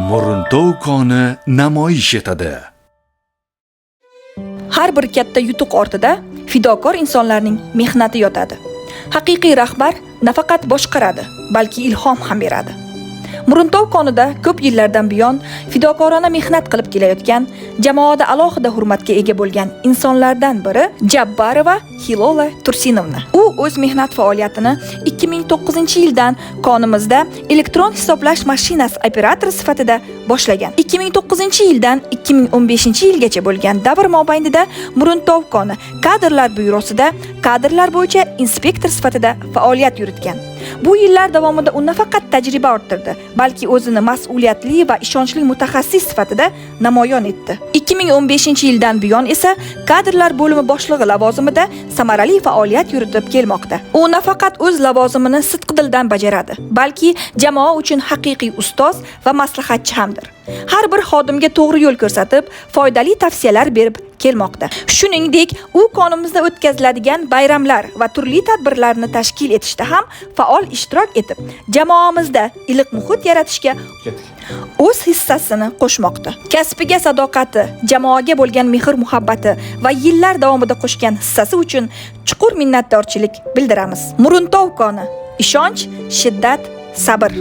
Muruntov koni namoyish etadi. Har bir katta yutuq ortida fidokor insonlarning mehnati yotadi. Haqiqiy rahbar nafaqat boshqaradi, balki ilhom ham beradi. Muruntov konida ko'p yillardan buyon fidokorona mehnat qilib kelayotgan, jamoada alohida hurmatga ega bo'lgan insonlardan biri Jabbarova Hilola Tursinovna. U o'z mehnat faoliyatini 2009-yildan konimizda elektron hisoblash mashinasi operatori sifatida boshlagan. 2009-yildan 2015-yilgacha bo'lgan davr mobaynida Muruntov koni kadrlar byurosida kadrlar bo'yicha inspektor sifatida faoliyat yuritgan. Bu yillar davomida u nafaqat tajriba orttirdi, balki o'zini mas'uliyatli va ishonchli mutaxassis sifatida namoyon etdi. 2015-yildan buyon esa kadrlar bo'limi boshlig'i lavozimida samarali faoliyat yuritib kelmoqda. U nafaqat o'z lavozimini sidqidildan bajaradi, balki jamoa uchun haqiqiy ustoz va maslahatchi hamdir. Har bir xodimga to'g'ri yo'l ko'rsatib, foydali tavsiyalar berib kelmoqda. Shuningdek, u konimizda o'tkaziladigan bayramlar va turli tadbirlarni tashkil etishda ham faol ishtirok etib, jamoamizda iliq muhit yaratishga o'z hissasini qo'shmoqda. Kasbiga sadoqati, jamoaga bo'lgan mehr-muhabbati va yillar davomida qo'shgan hissasi uchun chuqur minnatdorchilik bildiramiz. Muruntov koni: ishonch, shiddat, sabr.